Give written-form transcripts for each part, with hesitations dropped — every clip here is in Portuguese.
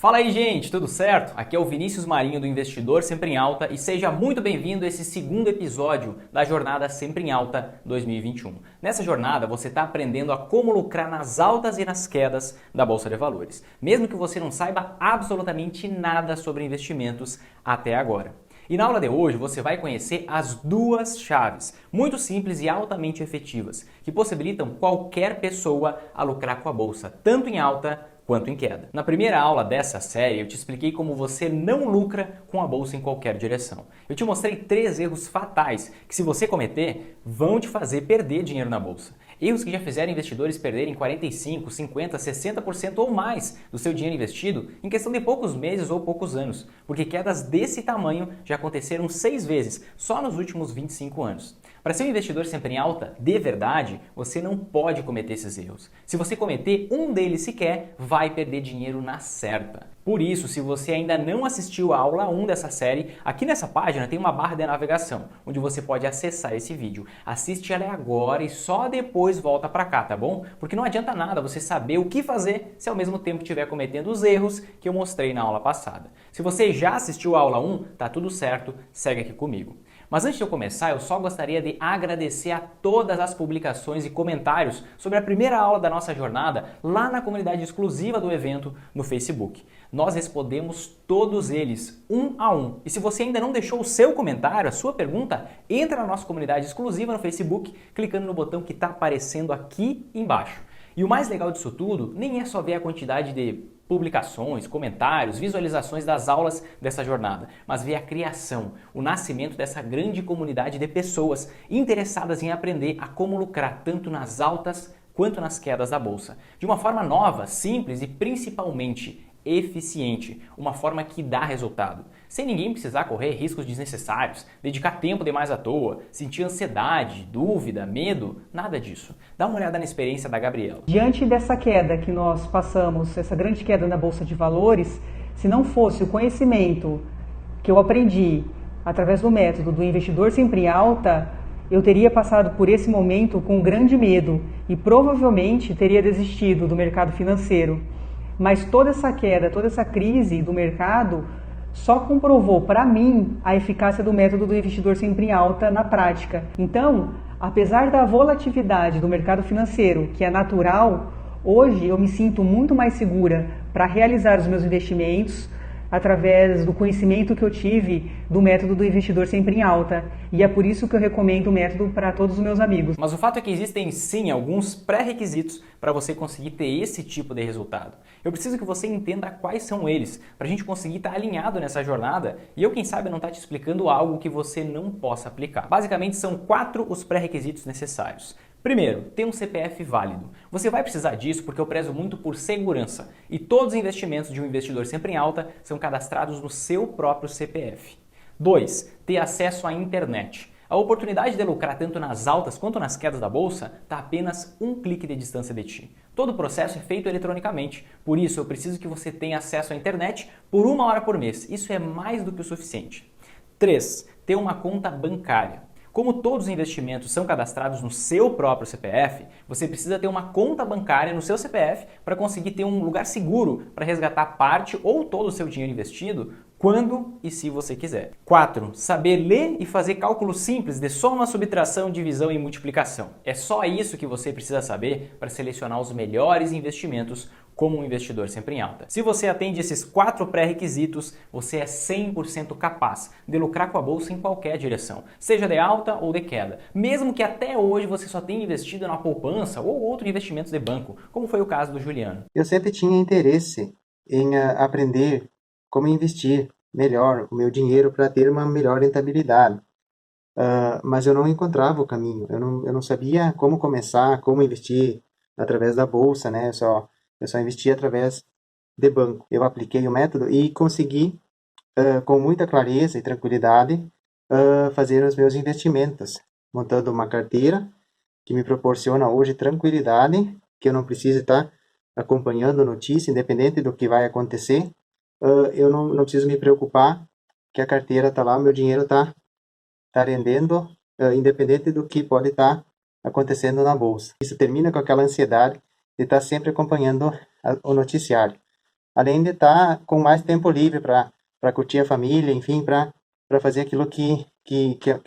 Fala aí, gente, tudo certo? Aqui é o Vinícius Marinho do Investidor Sempre em Alta e seja muito bem-vindo a esse segundo episódio da Jornada Sempre em Alta 2021. Nessa jornada você está aprendendo a como lucrar nas altas e nas quedas da Bolsa de Valores, mesmo que você não saiba absolutamente nada sobre investimentos até agora. E na aula de hoje você vai conhecer as duas chaves, muito simples e altamente efetivas, que possibilitam qualquer pessoa a lucrar com a Bolsa, tanto em alta quanto em queda. Na primeira aula dessa série eu te expliquei como você não lucra com a bolsa em qualquer direção. Eu te mostrei 3 erros fatais que, se você cometer, vão te fazer perder dinheiro na bolsa. Erros que já fizeram investidores perderem 45, 50, 60% ou mais do seu dinheiro investido em questão de poucos meses ou poucos anos, porque quedas desse tamanho já aconteceram 6 vezes só nos últimos 25 anos. Para ser um investidor sempre em alta, de verdade, você não pode cometer esses erros. Se você cometer um deles sequer, vai perder dinheiro na certa. Por isso, se você ainda não assistiu a aula 1 dessa série, aqui nessa página tem uma barra de navegação, onde você pode acessar esse vídeo. Assiste ela agora e só depois volta para cá, tá bom? Porque não adianta nada você saber o que fazer se ao mesmo tempo estiver cometendo os erros que eu mostrei na aula passada. Se você já assistiu a aula 1, tá tudo certo, segue aqui comigo. Mas antes de eu começar, eu só gostaria de agradecer a todas as publicações e comentários sobre a primeira aula da nossa jornada lá na comunidade exclusiva do evento no Facebook. Nós respondemos todos eles, um a um. E se você ainda não deixou o seu comentário, a sua pergunta, entra na nossa comunidade exclusiva no Facebook, clicando no botão que está aparecendo aqui embaixo. E o mais legal disso tudo nem é só ver a quantidade de publicações, comentários, visualizações das aulas dessa jornada, mas ver a criação, o nascimento dessa grande comunidade de pessoas interessadas em aprender a como lucrar tanto nas altas quanto nas quedas da bolsa, de uma forma nova, simples e principalmente eficiente, uma forma que dá resultado, sem ninguém precisar correr riscos desnecessários, dedicar tempo demais à toa, sentir ansiedade, dúvida, medo, nada disso. Dá uma olhada na experiência da Gabriela. Diante dessa queda que nós passamos, essa grande queda na Bolsa de Valores, se não fosse o conhecimento que eu aprendi através do método do investidor sempre em alta, eu teria passado por esse momento com grande medo e provavelmente teria desistido do mercado financeiro. Mas toda essa queda, toda essa crise do mercado só comprovou para mim a eficácia do método do investidor sempre em alta na prática. Então, apesar da volatilidade do mercado financeiro, que é natural, hoje eu me sinto muito mais segura para realizar os meus investimentos através do conhecimento que eu tive do método do investidor sempre em alta. E é por isso que eu recomendo o método para todos os meus amigos. Mas o fato é que existem sim alguns pré-requisitos para você conseguir ter esse tipo de resultado. Eu preciso que você entenda quais são eles, para a gente conseguir estar alinhado nessa jornada e eu, quem sabe, não estar te explicando algo que você não possa aplicar. Basicamente, são 4 os pré-requisitos necessários. Primeiro, ter um CPF válido. Você vai precisar disso porque eu prezo muito por segurança e todos os investimentos de um investidor sempre em alta são cadastrados no seu próprio CPF. 2. Ter acesso à internet. A oportunidade de lucrar tanto nas altas quanto nas quedas da bolsa está a apenas um clique de distância de ti. Todo o processo é feito eletronicamente, por isso eu preciso que você tenha acesso à internet por 1 hora por mês. Isso é mais do que o suficiente. 3. Ter uma conta bancária. Como todos os investimentos são cadastrados no seu próprio CPF, você precisa ter uma conta bancária no seu CPF para conseguir ter um lugar seguro para resgatar parte ou todo o seu dinheiro investido quando e se você quiser. 4. Saber ler e fazer cálculos simples de soma, subtração, divisão e multiplicação. É só isso que você precisa saber para selecionar os melhores investimentos como um investidor sempre em alta. Se você atende esses 4 pré-requisitos, você é 100% capaz de lucrar com a bolsa em qualquer direção, seja de alta ou de queda, mesmo que até hoje você só tenha investido na poupança ou outros investimentos de banco, como foi o caso do Juliano. Eu sempre tinha interesse em aprender como investir melhor o meu dinheiro para ter uma melhor rentabilidade, mas eu não encontrava o caminho, eu não sabia como começar, como investir através da bolsa, né? Eu só investia através de banco. Eu apliquei o método e consegui, com muita clareza e tranquilidade, fazer os meus investimentos, montando uma carteira que me proporciona hoje tranquilidade, que eu não preciso estar acompanhando notícia, independente do que vai acontecer. Eu não preciso me preocupar que a carteira está lá, meu dinheiro está rendendo, independente do que pode estar acontecendo na bolsa. Isso termina com aquela ansiedade de estar sempre acompanhando o noticiário. além de estar com mais tempo livre para curtir a família, enfim, para fazer aquilo que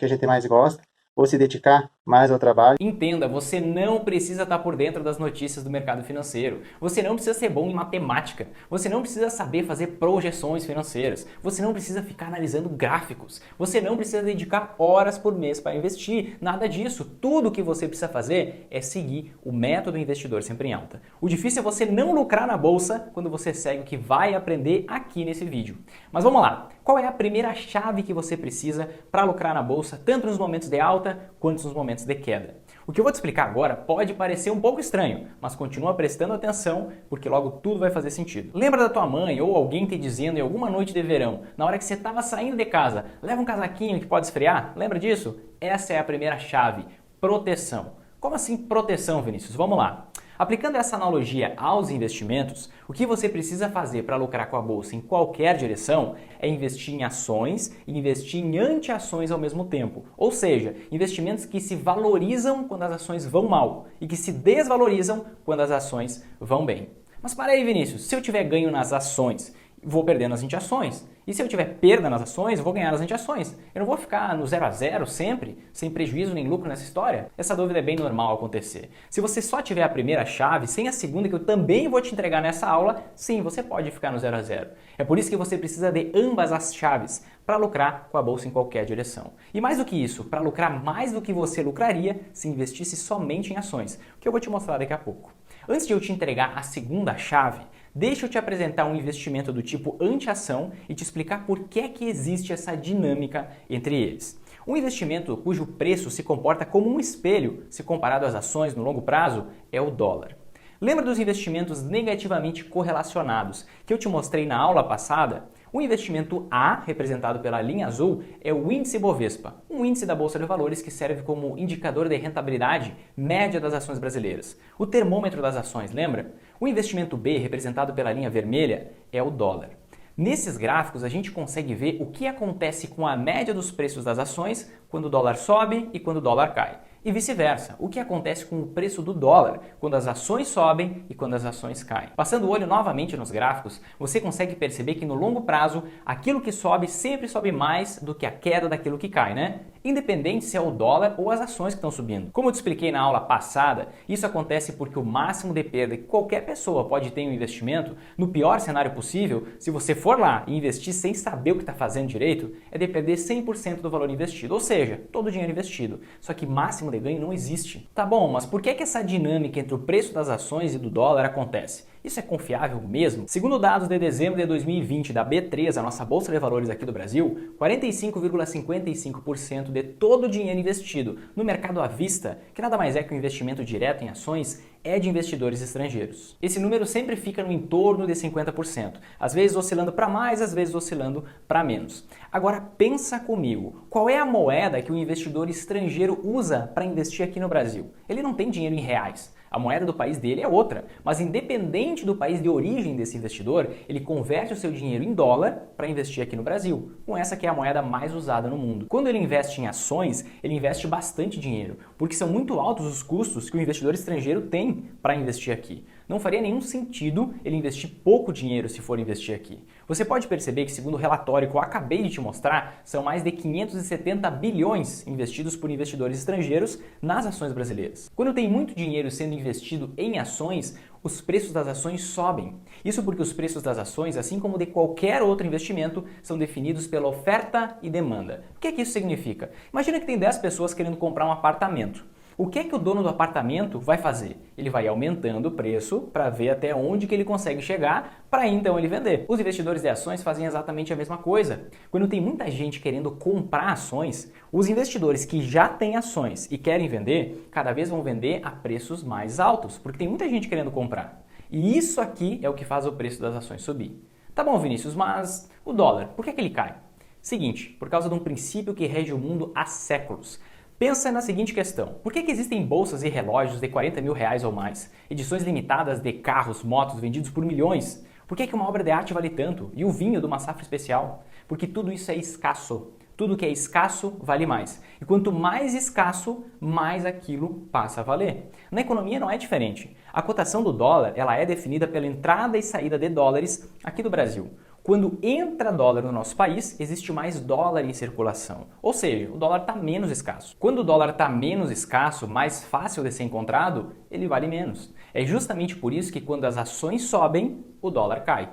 a gente mais gosta, ou se dedicar mais ao trabalho. Entenda, você não precisa estar por dentro das notícias do mercado financeiro. Você não precisa ser bom em matemática. Você não precisa saber fazer projeções financeiras. Você não precisa ficar analisando gráficos. Você não precisa dedicar horas por mês para investir. Nada disso. Tudo o que você precisa fazer é seguir o método investidor sempre em alta. O difícil é você não lucrar na bolsa quando você segue o que vai aprender aqui nesse vídeo. Mas vamos lá. Qual é a primeira chave que você precisa para lucrar na bolsa, tanto nos momentos de alta quanto nos momentos de queda? O que eu vou te explicar agora pode parecer um pouco estranho, mas continua prestando atenção porque logo tudo vai fazer sentido. Lembra da tua mãe ou alguém te dizendo em alguma noite de verão, na hora que você estava saindo de casa, leva um casaquinho que pode esfriar? Lembra disso? Essa é a primeira chave, proteção. Como assim proteção, Vinícius? Vamos lá. Aplicando essa analogia aos investimentos, o que você precisa fazer para lucrar com a bolsa em qualquer direção é investir em ações e investir em anti-ações ao mesmo tempo. Ou seja, investimentos que se valorizam quando as ações vão mal e que se desvalorizam quando as ações vão bem. Mas para aí, Vinícius, se eu tiver ganho nas ações, vou perder nas anti-ações. E se eu tiver perda nas ações, eu vou ganhar nas anti-ações. Eu não vou ficar no 0 a 0 sempre, sem prejuízo nem lucro nessa história? Essa dúvida é bem normal acontecer. Se você só tiver a primeira chave, sem a segunda que eu também vou te entregar nessa aula, sim, você pode ficar no 0 a 0. É por isso que você precisa de ambas as chaves para lucrar com a bolsa em qualquer direção. E mais do que isso, para lucrar mais do que você lucraria se investisse somente em ações, o que eu vou te mostrar daqui a pouco. Antes de eu te entregar a segunda chave, deixa eu te apresentar um investimento do tipo anti-ação e te explicar por que é que existe essa dinâmica entre eles. Um investimento cujo preço se comporta como um espelho, se comparado às ações no longo prazo, é o dólar. Lembra dos investimentos negativamente correlacionados que eu te mostrei na aula passada? O investimento A, representado pela linha azul, é o índice Bovespa, um índice da Bolsa de Valores que serve como indicador de rentabilidade média das ações brasileiras. O termômetro das ações, lembra? O investimento B, representado pela linha vermelha, é o dólar. Nesses gráficos, a gente consegue ver o que acontece com a média dos preços das ações quando o dólar sobe e quando o dólar cai. E vice-versa, o que acontece com o preço do dólar quando as ações sobem e quando as ações caem. Passando o olho novamente nos gráficos, você consegue perceber que no longo prazo, aquilo que sobe sempre sobe mais do que a queda daquilo que cai, né? Independente se é o dólar ou as ações que estão subindo. Como eu te expliquei na aula passada, isso acontece porque o máximo de perda que qualquer pessoa pode ter em um investimento, no pior cenário possível, se você for lá e investir sem saber o que está fazendo direito, é de perder 100% do valor investido, ou seja, todo o dinheiro investido. Só que máximo de ganho não existe. Tá bom, mas por que essa dinâmica entre o preço das ações e do dólar acontece? Isso é confiável mesmo? Segundo dados de dezembro de 2020 da B3, a nossa bolsa de valores aqui do Brasil, 45,55% de todo o dinheiro investido no mercado à vista, que nada mais é que um investimento direto em ações, é de investidores estrangeiros. Esse número sempre fica no entorno de 50%, às vezes oscilando para mais, às vezes oscilando para menos. Agora pensa comigo, qual é a moeda que o investidor estrangeiro usa para investir aqui no Brasil? Ele não tem dinheiro em reais. A moeda do país dele é outra, mas independente do país de origem desse investidor, ele converte o seu dinheiro em dólar para investir aqui no Brasil, com essa que é a moeda mais usada no mundo. Quando ele investe em ações, ele investe bastante dinheiro, porque são muito altos os custos que o investidor estrangeiro tem para investir aqui. Não faria nenhum sentido ele investir pouco dinheiro se for investir aqui. Você pode perceber que, segundo o relatório que eu acabei de te mostrar, são mais de 570 bilhões investidos por investidores estrangeiros nas ações brasileiras. Quando tem muito dinheiro sendo investido em ações, os preços das ações sobem. Isso porque os preços das ações, assim como de qualquer outro investimento, são definidos pela oferta e demanda. O que é que isso significa? Imagina que tem 10 pessoas querendo comprar um apartamento. O que é que o dono do apartamento vai fazer? Ele vai aumentando o preço para ver até onde que ele consegue chegar para então ele vender. Os investidores de ações fazem exatamente a mesma coisa. Quando tem muita gente querendo comprar ações, os investidores que já têm ações e querem vender, cada vez vão vender a preços mais altos, porque tem muita gente querendo comprar. E isso aqui é o que faz o preço das ações subir. Tá bom, Vinícius, mas o dólar, por que ele cai? Seguinte, por causa de um princípio que rege o mundo há séculos. Pensa na seguinte questão, por que existem bolsas e relógios de 40 mil reais ou mais? Edições limitadas de carros, motos vendidos por milhões? Por que uma obra de arte vale tanto? E o vinho de uma safra especial? Porque tudo isso é escasso. Tudo que é escasso vale mais. E quanto mais escasso, mais aquilo passa a valer. Na economia não é diferente. A cotação do dólar, ela é definida pela entrada e saída de dólares aqui do Brasil. Quando entra dólar no nosso país, existe mais dólar em circulação. Ou seja, o dólar está menos escasso. Quando o dólar está menos escasso, mais fácil de ser encontrado, ele vale menos. É justamente por isso que quando as ações sobem, o dólar cai.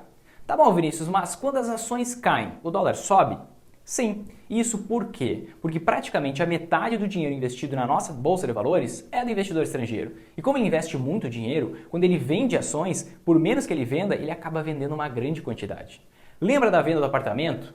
Tá bom, Vinícius, mas quando as ações caem, o dólar sobe? Sim. Isso por quê? Porque praticamente a metade do dinheiro investido na nossa bolsa de valores é do investidor estrangeiro. E como ele investe muito dinheiro, quando ele vende ações, por menos que ele venda, ele acaba vendendo uma grande quantidade. Lembra da venda do apartamento?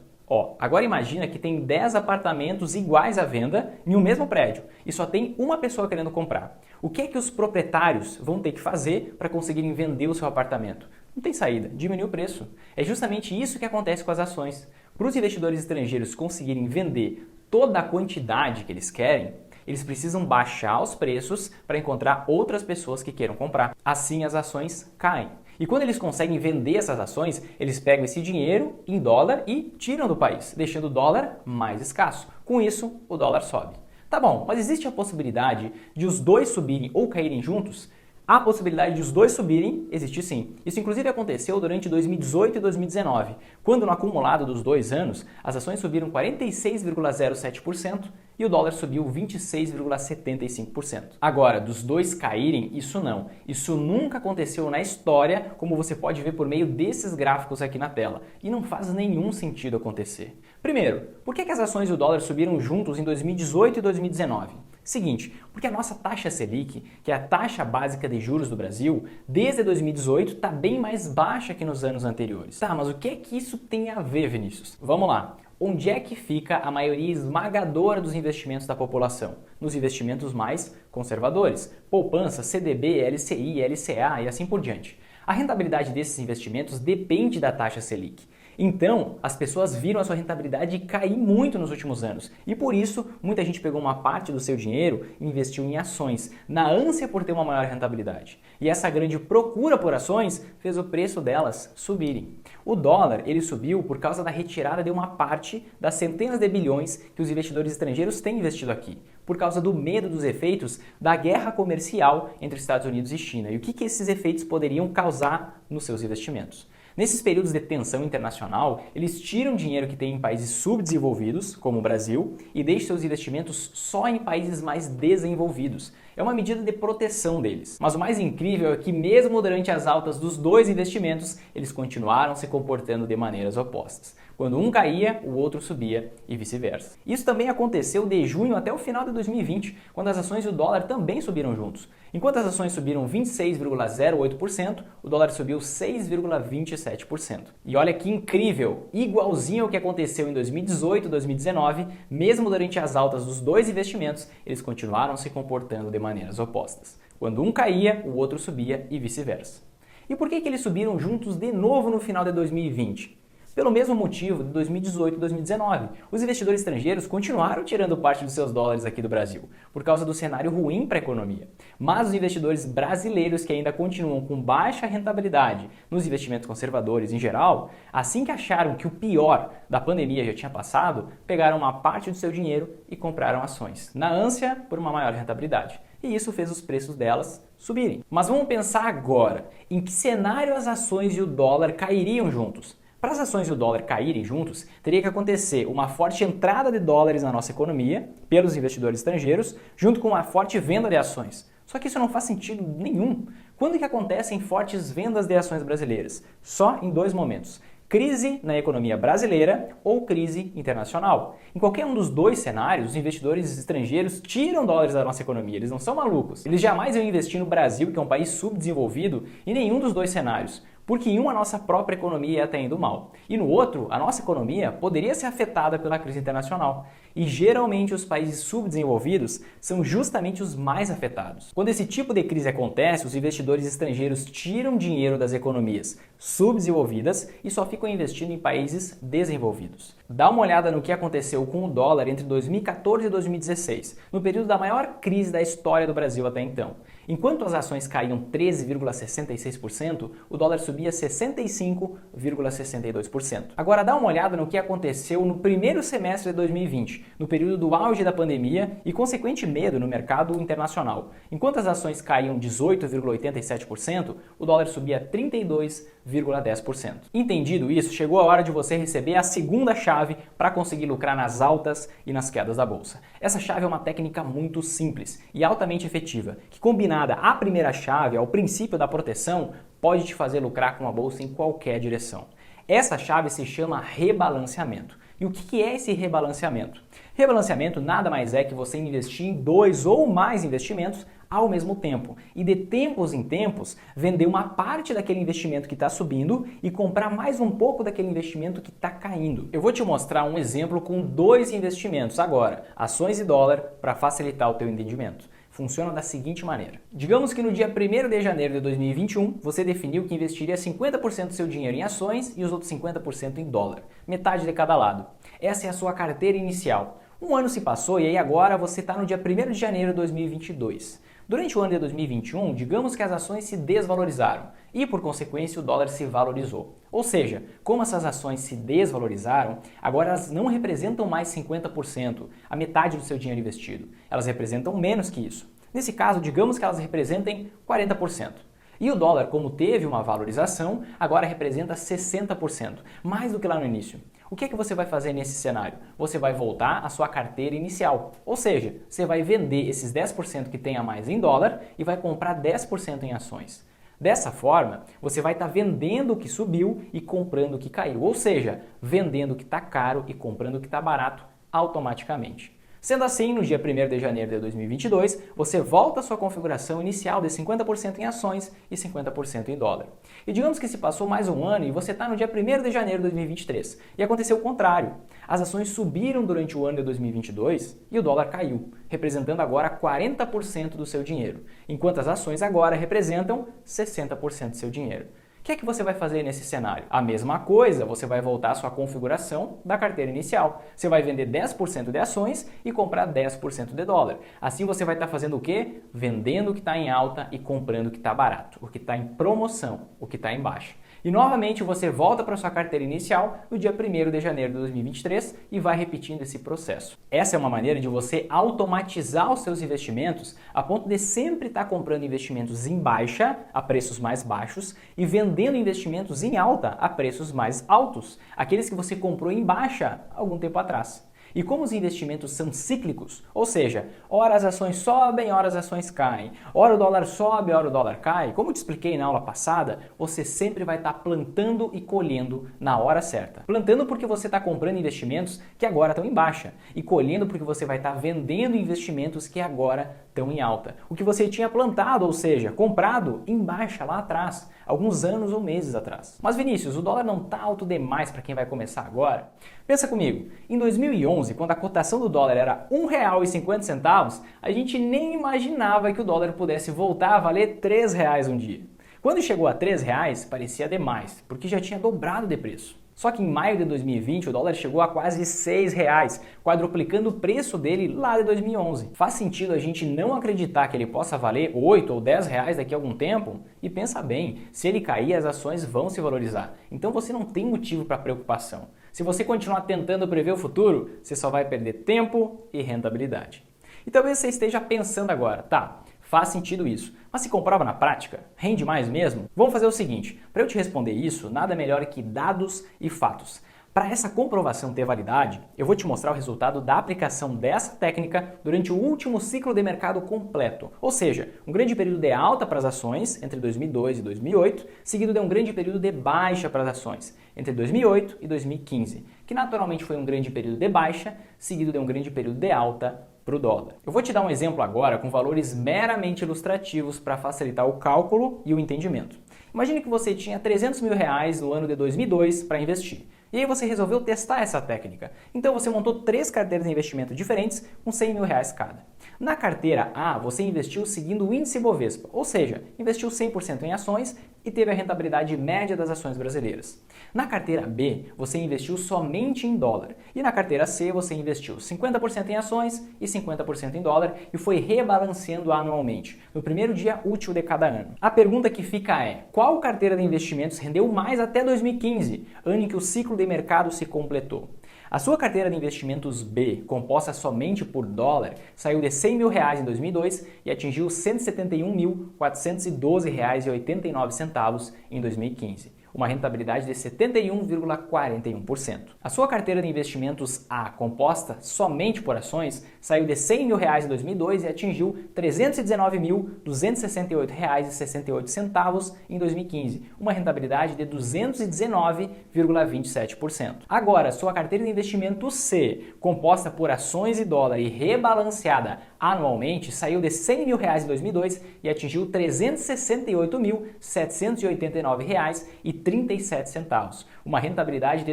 Agora imagina que tem 10 apartamentos iguais à venda em um mesmo prédio e só tem uma pessoa querendo comprar. O que é que os proprietários vão ter que fazer para conseguirem vender o seu apartamento? Não tem saída, diminui o preço. É justamente isso que acontece com as ações. Para os investidores estrangeiros conseguirem vender toda a quantidade que eles querem, eles precisam baixar os preços para encontrar outras pessoas que queiram comprar. Assim as ações caem. E quando eles conseguem vender essas ações, eles pegam esse dinheiro em dólar e tiram do país, deixando o dólar mais escasso. Com isso, o dólar sobe. Tá bom, mas existe a possibilidade de os dois subirem ou caírem juntos? A possibilidade de os dois subirem existe sim. Isso inclusive aconteceu durante 2018 e 2019, quando no acumulado dos 2 anos, as ações subiram 46,07% e o dólar subiu 26,75%. Agora, dos dois caírem, isso não. Isso nunca aconteceu na história, como você pode ver por meio desses gráficos aqui na tela. E não faz nenhum sentido acontecer. Primeiro, por que as ações e o dólar subiram juntos em 2018 e 2019? Seguinte, porque a nossa taxa Selic, que é a taxa básica de juros do Brasil, desde 2018 está bem mais baixa que nos anos anteriores. Tá, mas o que é que isso tem a ver, Vinícius? Vamos lá. Onde é que fica a maioria esmagadora dos investimentos da população? Nos investimentos mais conservadores. Poupança, CDB, LCI, LCA e assim por diante. A rentabilidade desses investimentos depende da taxa Selic. Então, as pessoas viram a sua rentabilidade cair muito nos últimos anos e por isso muita gente pegou uma parte do seu dinheiro e investiu em ações, na ânsia por ter uma maior rentabilidade. E essa grande procura por ações fez o preço delas subirem. O dólar, ele subiu por causa da retirada de uma parte das centenas de bilhões que os investidores estrangeiros têm investido aqui, por causa do medo dos efeitos da guerra comercial entre Estados Unidos e China e o que esses efeitos poderiam causar nos seus investimentos. Nesses períodos de tensão internacional, eles tiram dinheiro que tem em países subdesenvolvidos, como o Brasil, e deixam seus investimentos só em países mais desenvolvidos. É uma medida de proteção deles. Mas o mais incrível é que mesmo durante as altas dos dois investimentos, eles continuaram se comportando de maneiras opostas. Quando um caía, o outro subia e vice-versa. Isso também aconteceu de junho até o final de 2020, quando as ações e o dólar também subiram juntos. Enquanto as ações subiram 26,08%, o dólar subiu 6,27%. E olha que incrível! Igualzinho ao que aconteceu em 2018 e 2019, mesmo durante as altas dos dois investimentos, eles continuaram se comportando de maneiras opostas. Quando um caía, o outro subia e vice-versa. E por que eles subiram juntos de novo no final de 2020? Pelo mesmo motivo de 2018 e 2019, os investidores estrangeiros continuaram tirando parte dos seus dólares aqui do Brasil, por causa do cenário ruim para a economia. Mas os investidores brasileiros que ainda continuam com baixa rentabilidade nos investimentos conservadores em geral, assim que acharam que o pior da pandemia já tinha passado, pegaram uma parte do seu dinheiro e compraram ações, na ânsia por uma maior rentabilidade. E isso fez os preços delas subirem. Mas vamos pensar agora, em que cenário as ações e o dólar cairiam juntos? Para as ações e o dólar caírem juntos, teria que acontecer uma forte entrada de dólares na nossa economia, pelos investidores estrangeiros, junto com uma forte venda de ações. Só que isso não faz sentido nenhum. Quando que acontecem fortes vendas de ações brasileiras? Só em 2 momentos. Crise na economia brasileira ou crise internacional. Em qualquer um dos 2 cenários, os investidores estrangeiros tiram dólares da nossa economia, eles não são malucos. Eles jamais iam investir no Brasil, que é um país subdesenvolvido, em nenhum dos 2 cenários. Porque em um a nossa própria economia ia estar indo mal, e no outro a nossa economia poderia ser afetada pela crise internacional. E geralmente os países subdesenvolvidos são justamente os mais afetados. Quando esse tipo de crise acontece, os investidores estrangeiros tiram dinheiro das economias subdesenvolvidas e só ficam investindo em países desenvolvidos. Dá uma olhada no que aconteceu com o dólar entre 2014 e 2016, no período da maior crise da história do Brasil até então. Enquanto as ações caíam 13,66%, o dólar subia 65,62%. Agora dá uma olhada no que aconteceu no primeiro semestre de 2020, no período do auge da pandemia e consequente medo no mercado internacional. Enquanto as ações caíam 18,87%, o dólar subia 32,10%. Entendido isso, chegou a hora de você receber a segunda chave para conseguir lucrar nas altas e nas quedas da bolsa. Essa chave é uma técnica muito simples e altamente efetiva, que combinada à primeira chave, ao princípio da proteção, pode te fazer lucrar com a bolsa em qualquer direção. Essa chave se chama rebalanceamento. E o que é esse rebalanceamento? Rebalanceamento nada mais é que você investir em 2 ou mais investimentos ao mesmo tempo e de tempos em tempos vender uma parte daquele investimento que está subindo e comprar mais um pouco daquele investimento que está caindo. Eu vou te mostrar um exemplo com 2 investimentos agora, ações e dólar, para facilitar o teu entendimento. Funciona da seguinte maneira. Digamos que no dia 1º de janeiro de 2021, você definiu que investiria 50% do seu dinheiro em ações e os outros 50% em dólar, metade de cada lado. Essa é a sua carteira inicial. Um ano se passou e aí agora você está no dia 1º de janeiro de 2022. Durante o ano de 2021, digamos que as ações se desvalorizaram e, por consequência, o dólar se valorizou. Ou seja, como essas ações se desvalorizaram, agora elas não representam mais 50%, a metade do seu dinheiro investido. Elas representam menos que isso. Nesse caso, digamos que elas representem 40%. E o dólar, como teve uma valorização, agora representa 60%, mais do que lá no início. O que é que você vai fazer nesse cenário? Você vai voltar à sua carteira inicial, ou seja, você vai vender esses 10% que tem a mais em dólar e vai comprar 10% em ações. Dessa forma, você vai estar vendendo o que subiu e comprando o que caiu, ou seja, vendendo o que está caro e comprando o que está barato automaticamente. Sendo assim, no dia 1º de janeiro de 2022, você volta à sua configuração inicial de 50% em ações e 50% em dólar. E digamos que se passou mais um ano e você está no dia 1º de janeiro de 2023 e aconteceu o contrário. As ações subiram durante o ano de 2022 e o dólar caiu, representando agora 40% do seu dinheiro, enquanto as ações agora representam 60% do seu dinheiro. O que é que você vai fazer nesse cenário? A mesma coisa, você vai voltar à sua configuração da carteira inicial. Você vai vender 10% de ações e comprar 10% de dólar. Assim você vai estar fazendo o quê? Vendendo o que está em alta e comprando o que está barato, o que está em promoção, o que está em baixa. E novamente você volta para a sua carteira inicial no dia 1º de janeiro de 2023 e vai repetindo esse processo. Essa é uma maneira de você automatizar os seus investimentos a ponto de sempre estar comprando investimentos em baixa, a preços mais baixos, e vendendo investimentos em alta, a preços mais altos, aqueles que você comprou em baixa algum tempo atrás. E como os investimentos são cíclicos, ou seja, ora as ações sobem, ora as ações caem, ora o dólar sobe, ora o dólar cai, como eu te expliquei na aula passada, você sempre vai estar plantando e colhendo na hora certa. Plantando porque você está comprando investimentos que agora estão em baixa e colhendo porque você vai estar vendendo investimentos que agora estão em alta. O que você tinha plantado, ou seja, comprado em baixa lá atrás, alguns anos ou meses atrás. Mas Vinícius, o dólar não está alto demais para quem vai começar agora? Pensa comigo, em 2011, quando a cotação do dólar era R$ 1,50, a gente nem imaginava que o dólar pudesse voltar a valer R$ 3 um dia. Quando chegou a R$ 3, parecia demais, porque já tinha dobrado de preço. Só que em maio de 2020 o dólar chegou a quase R$ 6, quadruplicando o preço dele lá de 2011. Faz sentido a gente não acreditar que ele possa valer R$ 8 ou R$ 10 daqui a algum tempo? E pensa bem, se ele cair as ações vão se valorizar, então você não tem motivo para preocupação. Se você continuar tentando prever o futuro, você só vai perder tempo e rentabilidade. E talvez você esteja pensando agora, tá, faz sentido isso, mas se comprova na prática? Rende mais mesmo? Vamos fazer o seguinte, para eu te responder isso, nada melhor que dados e fatos. Para essa comprovação ter validade, eu vou te mostrar o resultado da aplicação dessa técnica durante o último ciclo de mercado completo, ou seja, um grande período de alta para as ações entre 2002 e 2008, seguido de um grande período de baixa para as ações entre 2008 e 2015, que naturalmente foi um grande período de baixa, seguido de um grande período de alta para o dólar. Eu vou te dar um exemplo agora com valores meramente ilustrativos para facilitar o cálculo e o entendimento. Imagine que você tinha R$ 300 mil no ano de 2002 para investir. E aí você resolveu testar essa técnica. Então você montou 3 carteiras de investimento diferentes com R$100 mil cada. Na carteira A, você investiu seguindo o índice Bovespa, ou seja, investiu 100% em ações e teve a rentabilidade média das ações brasileiras. Na carteira B, você investiu somente em dólar. E na carteira C, você investiu 50% em ações e 50% em dólar e foi rebalanceando anualmente, no primeiro dia útil de cada ano. A pergunta que fica é, qual carteira de investimentos rendeu mais até 2015, ano em que o ciclo de mercado se completou? A sua carteira de investimentos B, composta somente por dólar, saiu de R$100 mil em 2002 e atingiu R$ 171.412,89 em 2015. Uma rentabilidade de 71,41%. A sua carteira de investimentos A, composta somente por ações, saiu de R$100 mil em 2002 e atingiu R$ 319.268,68 em 2015, uma rentabilidade de 219,27%. Agora, sua carteira de investimento C, composta por ações e dólar e rebalanceada anualmente, saiu de R$ 100 mil em 2002 e atingiu R$ 368.789,37, uma rentabilidade de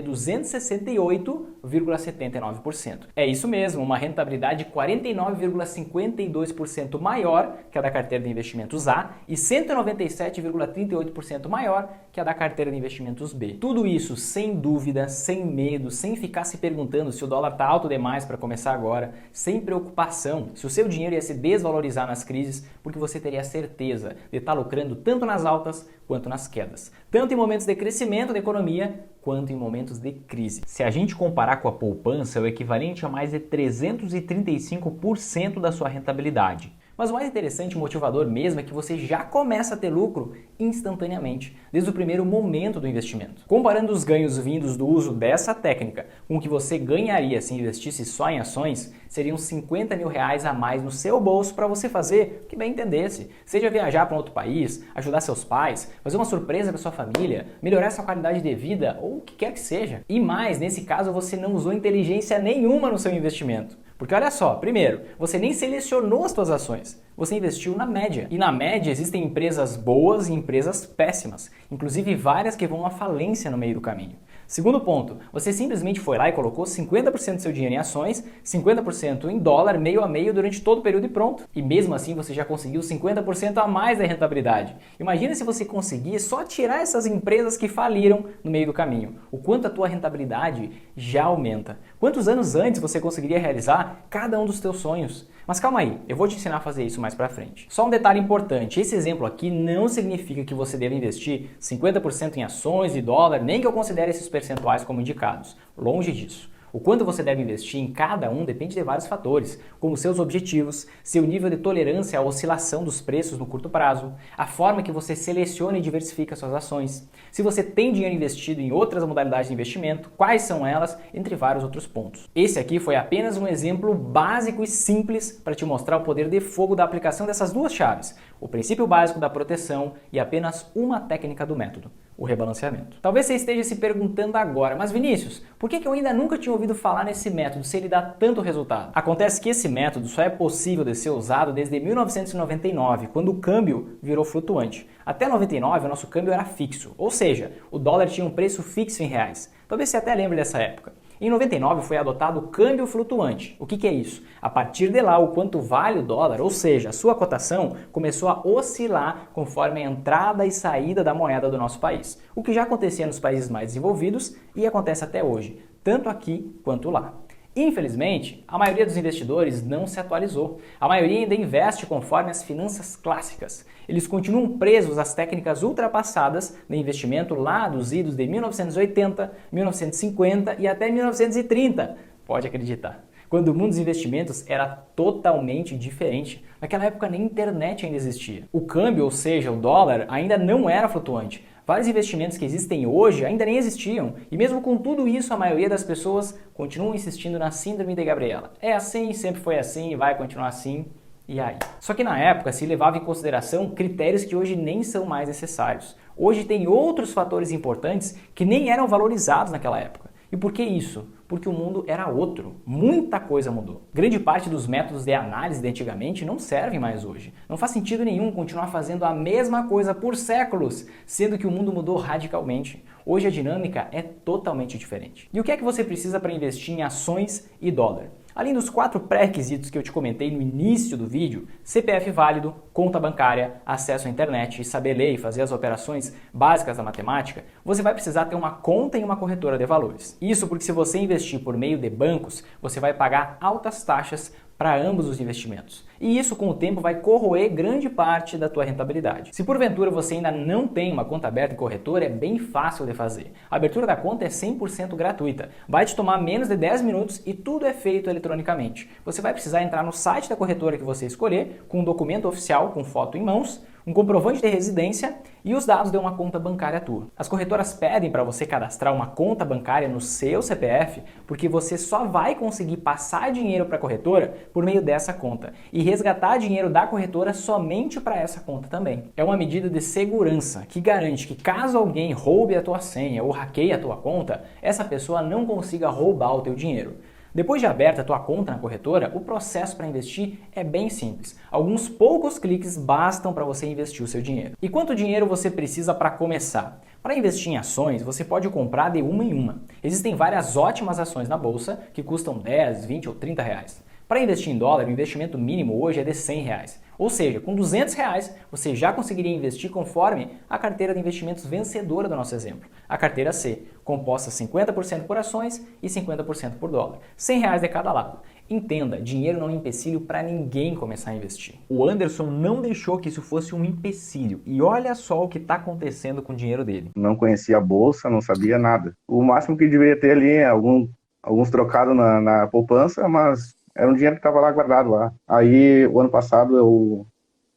268,79%. É isso mesmo, uma rentabilidade 49,52% maior que a da carteira de investimentos A e 197,38% maior que a da carteira de investimentos B. Tudo isso sem dúvida, sem medo, sem ficar se perguntando se o dólar está alto demais para começar agora, sem preocupação se o seu dinheiro ia se desvalorizar nas crises, porque você teria certeza de estar lucrando tanto nas altas quanto nas quedas, tanto em momentos de crescimento da economia quanto em momentos de crise. Se a gente comparar com a poupança, é o equivalente a mais de 335% da sua rentabilidade. Mas o mais interessante e motivador mesmo é que você já começa a ter lucro instantaneamente, desde o primeiro momento do investimento. Comparando os ganhos vindos do uso dessa técnica com o que você ganharia se investisse só em ações, seriam R$50 mil a mais no seu bolso para você fazer o que bem entendesse. Seja viajar para um outro país, ajudar seus pais, fazer uma surpresa para sua família, melhorar sua qualidade de vida ou o que quer que seja. E mais, nesse caso você não usou inteligência nenhuma no seu investimento. Porque olha só, primeiro, você nem selecionou as suas ações, você investiu na média. E na média existem empresas boas e empresas péssimas, inclusive várias que vão à falência no meio do caminho. Segundo ponto, você simplesmente foi lá e colocou 50% do seu dinheiro em ações, 50% em dólar, meio a meio durante todo o período e pronto. E mesmo assim você já conseguiu 50% a mais da rentabilidade. Imagina se você conseguir só tirar essas empresas que faliram no meio do caminho. O quanto a tua rentabilidade já aumenta. Quantos anos antes você conseguiria realizar cada um dos teus sonhos? Mas calma aí, eu vou te ensinar a fazer isso mais pra frente. Só um detalhe importante, esse exemplo aqui não significa que você deve investir 50% em ações e dólar, nem que eu considere esses percentuais como indicados. Longe disso. O quanto você deve investir em cada um depende de vários fatores, como seus objetivos, seu nível de tolerância à oscilação dos preços no curto prazo, a forma que você seleciona e diversifica suas ações, se você tem dinheiro investido em outras modalidades de investimento, quais são elas, entre vários outros pontos. Esse aqui foi apenas um exemplo básico e simples para te mostrar o poder de fogo da aplicação dessas duas chaves, o princípio básico da proteção e apenas uma técnica do método, o rebalanceamento. Talvez você esteja se perguntando agora, mas Vinícius, por que eu ainda nunca tinha ouvido falar nesse método se ele dá tanto resultado? Acontece que esse método só é possível de ser usado desde 1999, quando o câmbio virou flutuante. Até 99 o nosso câmbio era fixo, ou seja, o dólar tinha um preço fixo em reais. Talvez você até lembre dessa época. Em 99 foi adotado o câmbio flutuante. O que é isso? A partir de lá, o quanto vale o dólar, ou seja, a sua cotação, começou a oscilar conforme a entrada e saída da moeda do nosso país. O que já acontecia nos países mais desenvolvidos e acontece até hoje, tanto aqui quanto lá. Infelizmente, a maioria dos investidores não se atualizou. A maioria ainda investe conforme as finanças clássicas. Eles continuam presos às técnicas ultrapassadas de investimento lá dos idos de 1980, 1950 e até 1930. Pode acreditar. Quando o mundo dos investimentos era totalmente diferente. Naquela época nem internet ainda existia. O câmbio, ou seja, o dólar, ainda não era flutuante. Vários investimentos que existem hoje ainda nem existiam, e mesmo com tudo isso, a maioria das pessoas continuam insistindo na síndrome de Gabriela. É assim, sempre foi assim e vai continuar assim, e aí? Só que na época se levava em consideração critérios que hoje nem são mais necessários. Hoje tem outros fatores importantes que nem eram valorizados naquela época. E por que isso? Porque o mundo era outro. Muita coisa mudou. Grande parte dos métodos de análise de antigamente não servem mais hoje. Não faz sentido nenhum continuar fazendo a mesma coisa por séculos, sendo que o mundo mudou radicalmente. Hoje a dinâmica é totalmente diferente. E o que é que você precisa para investir em ações e dólar? Além dos 4 pré-requisitos que eu te comentei no início do vídeo, CPF válido, conta bancária, acesso à internet e saber ler e fazer as operações básicas da matemática, você vai precisar ter uma conta em uma corretora de valores. Isso porque se você investir por meio de bancos, você vai pagar altas taxas para ambos os investimentos. E isso com o tempo vai corroer grande parte da tua rentabilidade. Se porventura você ainda não tem uma conta aberta em corretora, é bem fácil de fazer. A abertura da conta é 100% gratuita. Vai te tomar menos de 10 minutos e tudo é feito eletronicamente. Você vai precisar entrar no site da corretora que você escolher, com um documento oficial com foto em mãos, um comprovante de residência e os dados de uma conta bancária tua. As corretoras pedem para você cadastrar uma conta bancária no seu CPF porque você só vai conseguir passar dinheiro para a corretora por meio dessa conta e resgatar dinheiro da corretora somente para essa conta também. É uma medida de segurança que garante que caso alguém roube a tua senha ou hackeie a tua conta, essa pessoa não consiga roubar o teu dinheiro. Depois de aberta a tua conta na corretora, o processo para investir é bem simples. Alguns poucos cliques bastam para você investir o seu dinheiro. E quanto dinheiro você precisa para começar? Para investir em ações, você pode comprar de uma em uma. Existem várias ótimas ações na bolsa que custam 10, 20 ou 30 reais. Para investir em dólar, o investimento mínimo hoje é de 100 reais. Ou seja, com 200 reais você já conseguiria investir conforme a carteira de investimentos vencedora do nosso exemplo. A carteira C, composta 50% por ações e 50% por dólar. 100 reais de cada lado. Entenda, dinheiro não é empecilho para ninguém começar a investir. O Anderson não deixou que isso fosse um empecilho. E olha só o que está acontecendo com o dinheiro dele. Não conhecia a bolsa, não sabia nada. O máximo que deveria ter ali é alguns trocados na poupança, mas era um dinheiro que estava lá guardado lá. Aí, o ano passado,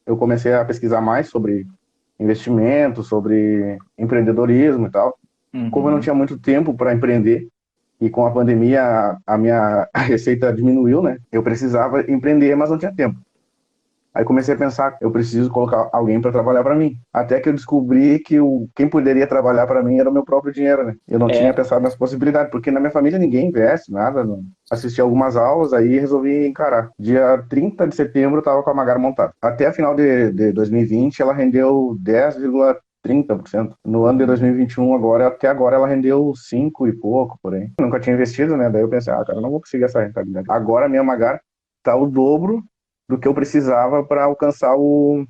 eu comecei a pesquisar mais sobre investimento, sobre empreendedorismo e tal. Como eu não tinha muito tempo para empreender, e com a pandemia a minha receita diminuiu, né? Eu precisava empreender, mas não tinha tempo. Aí comecei a pensar, eu preciso colocar alguém para trabalhar para mim. Até que eu descobri que quem poderia trabalhar para mim era o meu próprio dinheiro, né? Eu não tinha pensado nas possibilidades, porque na minha família ninguém investe, nada. Não. Assisti algumas aulas, aí resolvi encarar. Dia 30 de setembro eu estava com a Magar montada. Até a final de 2020 ela rendeu 10,30%. No ano de 2021, até agora, ela rendeu 5 e pouco, por aí. Eu nunca tinha investido, né? Daí eu pensei, cara, eu não vou conseguir essa rentabilidade. Agora a minha Magar tá o dobro do que eu precisava para alcançar o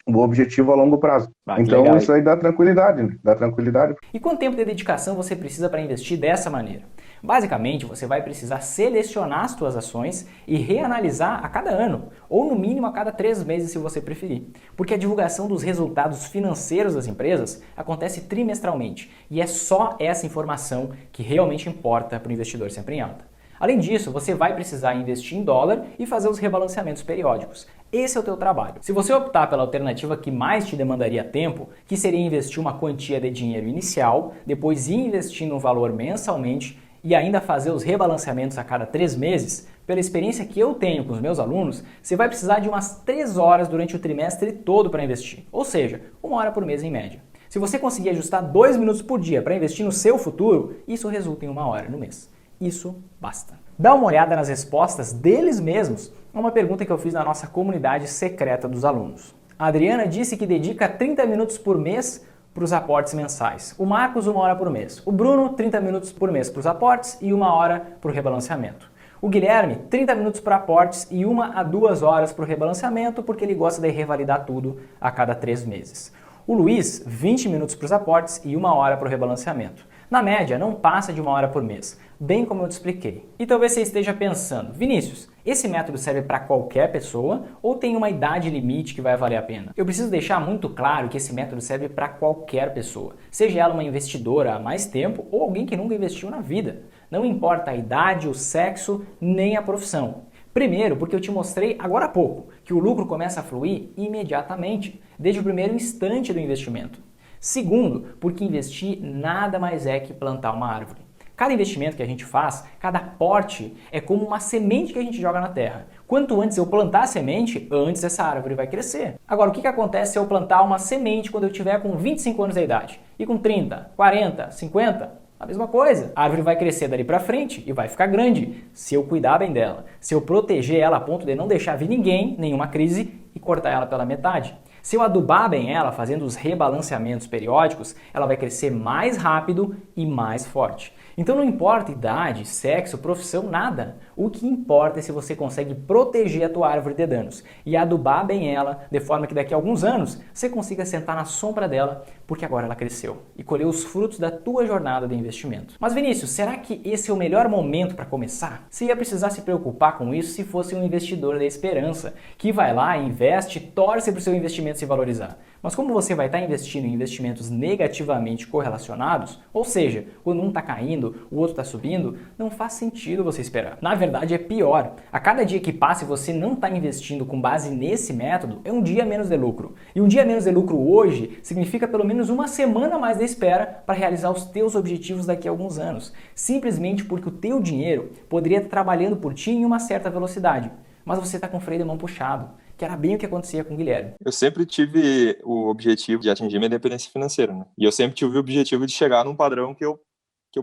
objetivo a longo prazo. Então legal. Isso aí dá tranquilidade, né? Dá tranquilidade. E quanto tempo de dedicação você precisa para investir dessa maneira? Basicamente, você vai precisar selecionar as suas ações e reanalisar a cada ano, ou no mínimo a cada 3 meses se você preferir. Porque a divulgação dos resultados financeiros das empresas acontece trimestralmente e é só essa informação que realmente importa para o investidor sempre em alta. Além disso, você vai precisar investir em dólar e fazer os rebalanceamentos periódicos. Esse é o teu trabalho. Se você optar pela alternativa que mais te demandaria tempo, que seria investir uma quantia de dinheiro inicial, depois ir investindo um valor mensalmente e ainda fazer os rebalanceamentos a cada 3 meses, pela experiência que eu tenho com os meus alunos, você vai precisar de umas 3 horas durante o trimestre todo para investir, ou seja, 1 hora por mês em média. Se você conseguir ajustar 2 minutos por dia para investir no seu futuro, isso resulta em 1 hora no mês. Isso basta. Dá uma olhada nas respostas deles mesmos a uma pergunta que eu fiz na nossa comunidade secreta dos alunos. A Adriana disse que dedica 30 minutos por mês para os aportes mensais. O Marcos, 1 hora por mês. O Bruno, 30 minutos por mês para os aportes e 1 hora para o rebalanceamento. O Guilherme, 30 minutos para aportes e 1 a 2 horas para o rebalanceamento, porque ele gosta de revalidar tudo a cada 3 meses. O Luiz, 20 minutos para os aportes e 1 hora para o rebalanceamento. Na média, não passa de 1 hora por mês, bem como eu te expliquei. E talvez você esteja pensando, Vinícius, esse método serve para qualquer pessoa ou tem uma idade limite que vai valer a pena? Eu preciso deixar muito claro que esse método serve para qualquer pessoa, seja ela uma investidora há mais tempo ou alguém que nunca investiu na vida. Não importa a idade, o sexo, nem a profissão. Primeiro, porque eu te mostrei agora há pouco que o lucro começa a fluir imediatamente, desde o primeiro instante do investimento. Segundo, porque investir nada mais é que plantar uma árvore. Cada investimento que a gente faz, cada aporte, é como uma semente que a gente joga na terra. Quanto antes eu plantar a semente, antes essa árvore vai crescer. Agora, o que acontece se eu plantar uma semente quando eu tiver com 25 anos de idade? E com 30, 40, 50? A mesma coisa, a árvore vai crescer dali para frente e vai ficar grande, se eu cuidar bem dela, se eu proteger ela a ponto de não deixar vir ninguém, nenhuma crise e cortar ela pela metade. Se eu adubar bem ela, fazendo os rebalanceamentos periódicos, ela vai crescer mais rápido e mais forte. Então não importa idade, sexo, profissão, nada. O que importa é se você consegue proteger a tua árvore de danos e adubar bem ela, de forma que daqui a alguns anos você consiga sentar na sombra dela, porque agora ela cresceu, e colher os frutos da tua jornada de investimento. Mas Vinícius, será que esse é o melhor momento para começar? Você ia precisar se preocupar com isso se fosse um investidor da esperança, que vai lá, investe, torce para o seu investimento se valorizar. Mas como você vai estar investindo em investimentos negativamente correlacionados, ou seja, quando um está caindo, o outro está subindo, não faz sentido você esperar. Na verdade é pior. A cada dia que passa e você não está investindo com base nesse método, é um dia menos de lucro. E um dia menos de lucro hoje significa pelo menos uma semana a mais de espera para realizar os teus objetivos daqui a alguns anos. Simplesmente porque o teu dinheiro poderia estar trabalhando por ti em uma certa velocidade, mas você está com o freio de mão puxado, que era bem o que acontecia com o Guilherme. Eu sempre tive o objetivo de atingir minha independência financeira, né? E eu sempre tive o objetivo de chegar num padrão que eu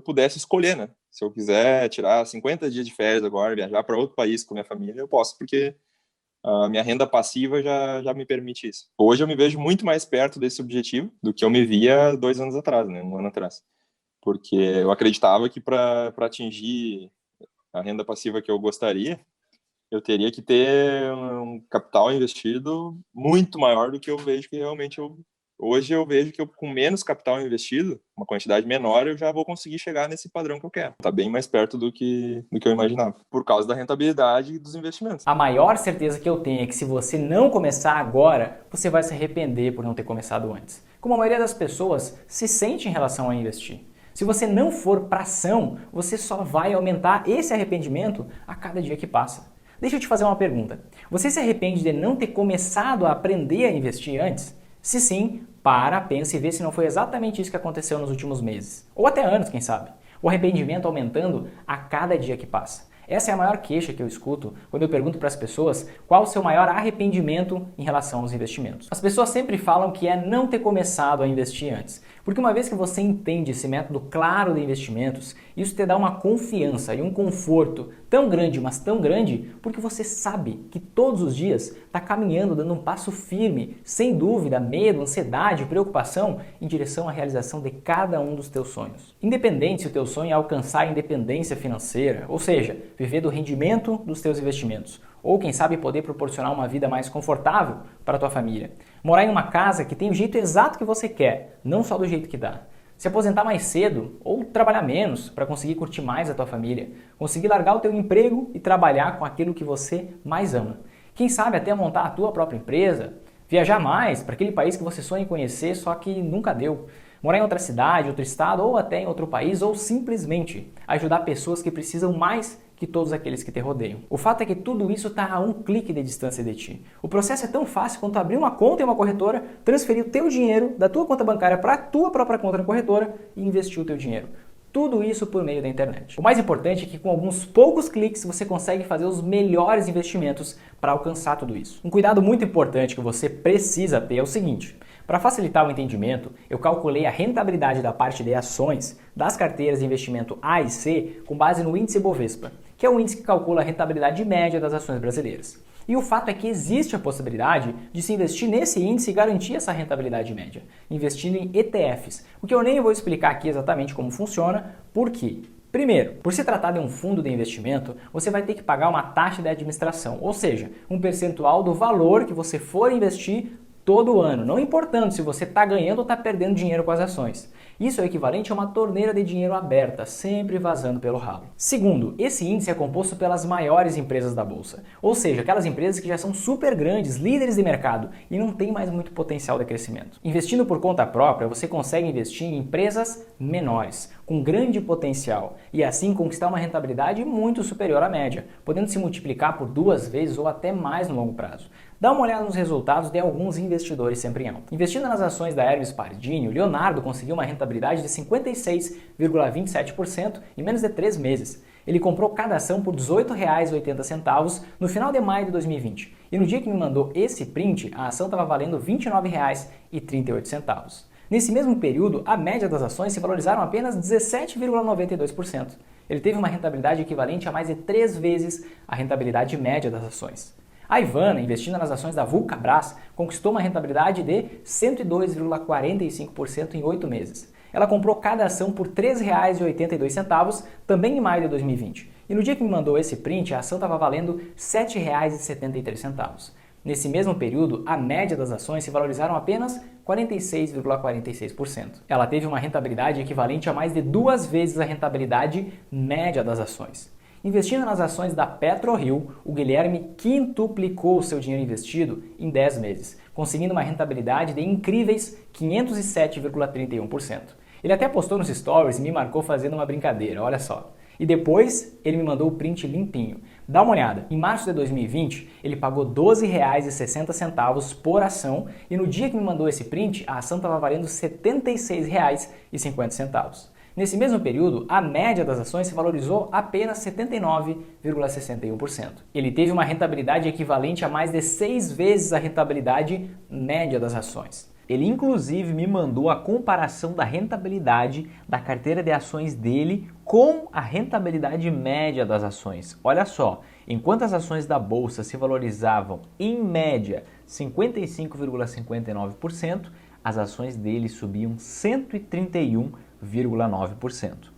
pudesse escolher, né? Se eu quiser tirar 50 dias de férias agora, viajar para outro país com minha família, eu posso, porque a minha renda passiva já me permite isso. Hoje eu me vejo muito mais perto desse objetivo do que eu me via 2 anos atrás, né? 1 ano atrás. Porque eu acreditava que para atingir a renda passiva que eu gostaria, eu teria que ter um capital investido muito maior do que eu vejo que realmente hoje eu vejo que com menos capital investido, uma quantidade menor, eu já vou conseguir chegar nesse padrão que eu quero. Está bem mais perto do que eu imaginava, por causa da rentabilidade dos investimentos. A maior certeza que eu tenho é que se você não começar agora, você vai se arrepender por não ter começado antes. Como a maioria das pessoas se sente em relação a investir. Se você não for para ação, você só vai aumentar esse arrependimento a cada dia que passa. Deixa eu te fazer uma pergunta. Você se arrepende de não ter começado a aprender a investir antes? Se sim, pensa e vê se não foi exatamente isso que aconteceu nos últimos meses. Ou até anos, quem sabe. O arrependimento aumentando a cada dia que passa. Essa é a maior queixa que eu escuto quando eu pergunto para as pessoas qual o seu maior arrependimento em relação aos investimentos. As pessoas sempre falam que é não ter começado a investir antes. Porque uma vez que você entende esse método claro de investimentos, isso te dá uma confiança e um conforto tão grande, mas tão grande, porque você sabe que todos os dias está caminhando, dando um passo firme, sem dúvida, medo, ansiedade, preocupação, em direção à realização de cada um dos teus sonhos. Independente se o teu sonho é alcançar a independência financeira, ou seja, viver do rendimento dos teus investimentos, ou quem sabe poder proporcionar uma vida mais confortável para a tua família. Morar em uma casa que tem o jeito exato que você quer, não só do jeito que dá. Se aposentar mais cedo ou trabalhar menos para conseguir curtir mais a tua família. Conseguir largar o teu emprego e trabalhar com aquilo que você mais ama. Quem sabe até montar a tua própria empresa. Viajar mais para aquele país que você sonha em conhecer, só que nunca deu. Morar em outra cidade, outro estado ou até em outro país, ou simplesmente ajudar pessoas que precisam mais que todos aqueles que te rodeiam. O fato é que tudo isso está a um clique de distância de ti. O processo é tão fácil quanto abrir uma conta em uma corretora, transferir o teu dinheiro da tua conta bancária para a tua própria conta na corretora e investir o teu dinheiro. Tudo isso por meio da internet. O mais importante é que com alguns poucos cliques você consegue fazer os melhores investimentos para alcançar tudo isso. Um cuidado muito importante que você precisa ter é o seguinte: para facilitar o entendimento, eu calculei a rentabilidade da parte de ações das carteiras de investimento A e C com base no índice Bovespa, que é o índice que calcula a rentabilidade média das ações brasileiras. E o fato é que existe a possibilidade de se investir nesse índice e garantir essa rentabilidade média, investindo em ETFs, o que eu nem vou explicar aqui exatamente como funciona, por quê? Primeiro, por se tratar de um fundo de investimento, você vai ter que pagar uma taxa de administração, ou seja, um percentual do valor que você for investir todo ano, não importando se você está ganhando ou está perdendo dinheiro com as ações. Isso é equivalente a uma torneira de dinheiro aberta, sempre vazando pelo ralo. Segundo, esse índice é composto pelas maiores empresas da bolsa, ou seja, aquelas empresas que já são super grandes, líderes de mercado e não têm mais muito potencial de crescimento. Investindo por conta própria, você consegue investir em empresas menores, com grande potencial e assim conquistar uma rentabilidade muito superior à média, podendo se multiplicar por 2 vezes ou até mais no longo prazo. Dá uma olhada nos resultados de alguns investidores sempre em alta. Investindo nas ações da Hermes Pardini, o Leonardo conseguiu uma rentabilidade de 56,27% em menos de 3 meses. Ele comprou cada ação por R$ 18,80 no final de maio de 2020. E no dia que me mandou esse print, a ação estava valendo R$ 29,38. Nesse mesmo período, a média das ações se valorizaram apenas 17,92%. Ele teve uma rentabilidade equivalente a mais de 3 vezes a rentabilidade média das ações. A Ivana, investindo nas ações da Vulcabras, conquistou uma rentabilidade de 102,45% em 8 meses. Ela comprou cada ação por R$ 3,82, também em maio de 2020. E no dia que me mandou esse print, a ação estava valendo R$ 7,73. Nesse mesmo período, a média das ações se valorizaram apenas 46,46%. Ela teve uma rentabilidade equivalente a mais de 2 vezes a rentabilidade média das ações. Investindo nas ações da PetroRio, o Guilherme quintuplicou o seu dinheiro investido em 10 meses, conseguindo uma rentabilidade de incríveis 507,31%. Ele até postou nos stories e me marcou fazendo uma brincadeira, olha só. E depois ele me mandou o print limpinho. Dá uma olhada, em março de 2020 ele pagou R$ 12,60 por ação e no dia que me mandou esse print a ação estava valendo R$ 76,50. Nesse mesmo período, a média das ações se valorizou apenas 79,61%. Ele teve uma rentabilidade equivalente a mais de 6 vezes a rentabilidade média das ações. Ele inclusive me mandou a comparação da rentabilidade da carteira de ações dele com a rentabilidade média das ações. Olha só, enquanto as ações da bolsa se valorizavam em média 55,59%, as ações dele subiam 131,9%.